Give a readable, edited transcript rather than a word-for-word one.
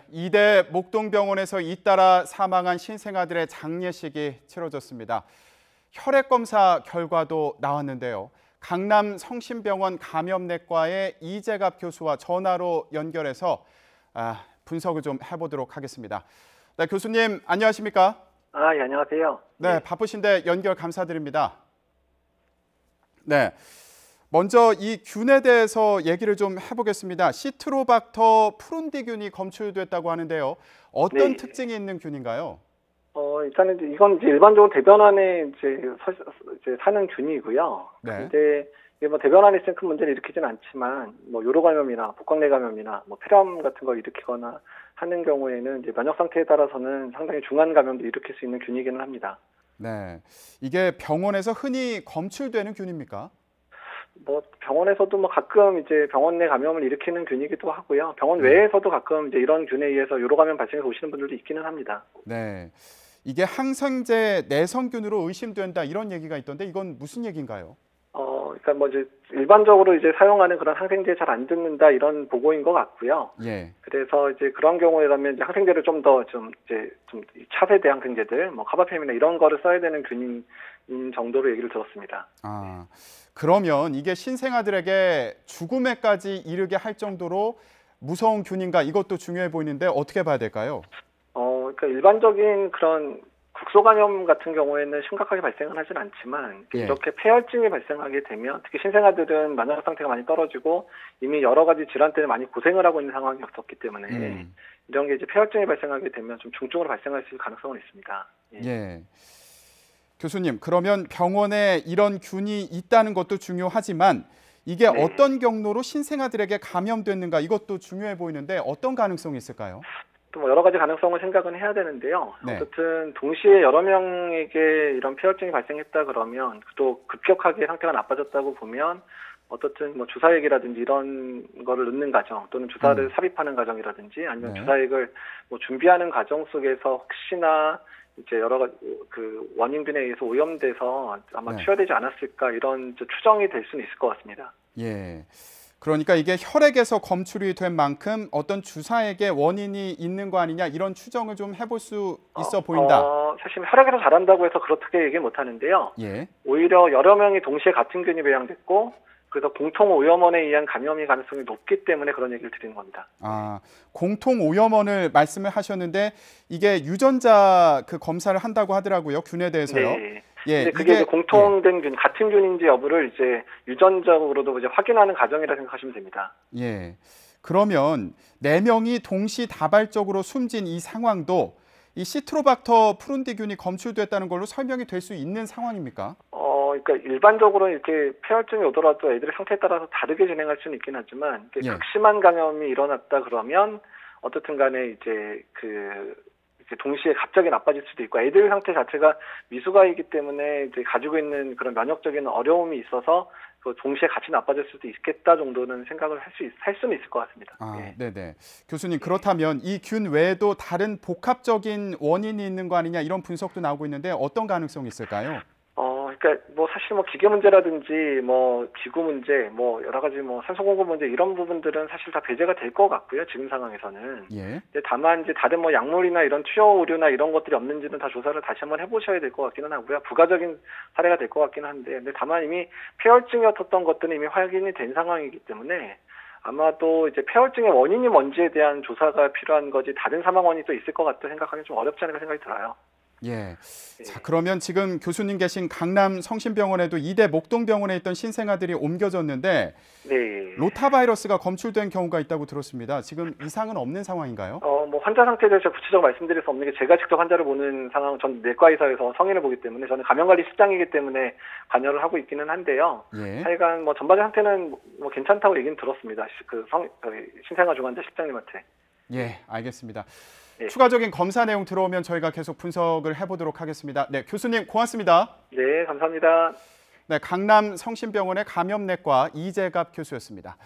이대 목동병원에서 잇따라 사망한 신생아들의 장례식이 치러졌습니다. 혈액 검사 결과도 나왔는데요. 강남 성심병원 감염내과의 이재갑 교수와 전화로 연결해서 분석을 좀 해보도록 하겠습니다. 네, 교수님 안녕하십니까? 예, 안녕하세요. 네, 바쁘신데 연결 감사드립니다. 네. 먼저 이 균에 대해서 얘기를 좀 해보겠습니다. 시트로박터 푸른디균이 검출됐다고 하는데요. 어떤 네. 특징이 있는 균인가요? 일단은 이건 일반적으로 대변 안에 사는 균이고요. 네. 근데 이게 뭐 대변 안에 있으면 큰 문제를 일으키진 않지만 뭐 요로 감염이나 복강내 감염이나 뭐 폐렴 같은 걸 일으키거나 하는 경우에는 이제 면역 상태에 따라서는 상당히 중한 감염도 일으킬 수 있는 균이기는 합니다. 네. 이게 병원에서 흔히 검출되는 균입니까? 뭐 병원에서도 뭐 가끔 이제 병원 내 감염을 일으키는 균이기도 하고요. 병원 외에서도 가끔 이제 이런 균에 의해서 요로 감염 발생해서 오시는 분들도 있기는 합니다. 네. 이게 항생제 내성균으로 의심된다 이런 얘기가 있던데 이건 무슨 얘기인가요? 그러니까 뭐 이제 일반적으로 이제 사용하는 그런 항생제에 잘 안 듣는다 이런 보고인 것 같고요. 예. 그래서 이제 그런 경우에라면 이제 항생제를 좀 차세대 항생제들, 뭐 카바페민이나 이런 거를 써야 되는 균인 정도로 얘기를 들었습니다. 그러면 이게 신생아들에게 죽음에까지 이르게 할 정도로 무서운 균인가 이것도 중요해 보이는데 어떻게 봐야 될까요? 그러니까 일반적인 그런 국소 감염 같은 경우에는 심각하게 발생은 하진 않지만 이렇게 폐혈증이 발생하게 되면 특히 신생아들은 면역 상태가 많이 떨어지고 이미 여러 가지 질환 때문에 많이 고생을 하고 있는 상황이었기 때문에 이런 게 이제 폐혈증이 발생하게 되면 좀 중증으로 발생할 수 있는 가능성은 있습니다. 예. 교수님, 그러면 병원에 이런 균이 있다는 것도 중요하지만 이게 어떤 경로로 신생아들에게 감염됐는가 이것도 중요해 보이는데 어떤 가능성이 있을까요? 또 뭐 여러 가지 가능성을 생각은 해야 되는데요. 어쨌든 동시에 여러 명에게 이런 폐혈증이 발생했다 그러면 또 급격하게 상태가 나빠졌다고 보면 어떻든 뭐 주사액이라든지 이런 거를 넣는 과정 또는 주사를 삽입하는 과정이라든지 아니면 주사액을 뭐 준비하는 과정 속에서 혹시나 이제 여러 가지 그 원인균에 의해서 오염돼서 아마 투여되지 않았을까 이런 추정이 될 수는 있을 것 같습니다. 예. 그러니까 이게 혈액에서 검출이 된 만큼 어떤 주사액의 원인이 있는 거 아니냐 이런 추정을 좀 해볼 수 있어 보인다. 사실 혈액에서 자란다고 해서 그렇게 얘기 못 하는데요. 예. 오히려 여러 명이 동시에 같은 균이 배양됐고 그래서 공통 오염원에 의한 감염의 가능성이 높기 때문에 그런 얘기를 드리는 겁니다. 공통 오염원을 말씀을 하셨는데 이게 유전자 그 검사를 한다고 하더라고요. 균에 대해서요. 네. 예, 그게 이제 공통된 균, 같은 균인지 여부를 이제 유전적으로도 이제 확인하는 과정이라 생각하시면 됩니다. 예. 그러면 4명이 동시다발적으로 숨진 이 상황도 이 시트로박터 푸른디균이 검출됐다는 걸로 설명이 될 수 있는 상황입니까? 그러니까 일반적으로 이렇게 폐혈증이 오더라도 애들의 상태에 따라서 다르게 진행할 수는 있긴 하지만 극심한 감염이 일어났다 그러면 어떻든 간에 이제 동시에 갑자기 나빠질 수도 있고 애들 상태 자체가 미숙아이기 때문에 이제 가지고 있는 그런 면역적인 어려움이 있어서 동시에 같이 나빠질 수도 있겠다 정도는 생각을 할 수는 있을 것 같습니다. 네네. 교수님 그렇다면 이 균 외에도 다른 복합적인 원인이 있는 거 아니냐 이런 분석도 나오고 있는데 어떤 가능성이 있을까요? 그러니까 뭐 사실 뭐 기계 문제라든지 뭐 기구 문제, 뭐 여러 가지 뭐 산소 공급 문제 이런 부분들은 사실 다 배제가 될 것 같고요. 지금 상황에서는. 근데 다만 이제 다른 뭐 약물이나 이런 투여 오류나 이런 것들이 없는지는 다 조사를 다시 한번 해보셔야 될 것 같기는 하고요. 부가적인 사례가 될 것 같기는 한데, 근데 다만 이미 폐혈증이었던 것들은 이미 확인이 된 상황이기 때문에. 아마도 이제 폐혈증의 원인이 뭔지에 대한 조사가 필요한 거지 다른 사망 원인이 또 있을 것 같다 생각하기는 좀 어렵지 않을까 생각이 들어요. 자, 그러면 지금 교수님 계신 강남 성심병원에도 이대 목동병원에 있던 신생아들이 옮겨졌는데 로타바이러스가 검출된 경우가 있다고 들었습니다. 지금 이상은 없는 상황인가요? 뭐 환자 상태에 대해서 구체적으로 말씀드릴 수 없는 게 제가 직접 환자를 보는 상황, 전 내과의사에서 성인을 보기 때문에 저는 감염관리실장이기 때문에 관여를 하고 있기는 한데요. 하여간 뭐 전반적 상태는 뭐 괜찮다고 얘기는 들었습니다. 신생아 중환자 실장님한테. 알겠습니다. 추가적인 검사 내용 들어오면 저희가 계속 분석을 해보도록 하겠습니다. 네, 교수님 고맙습니다. 네, 감사합니다. 네, 강남 성심병원의 감염내과 이재갑 교수였습니다.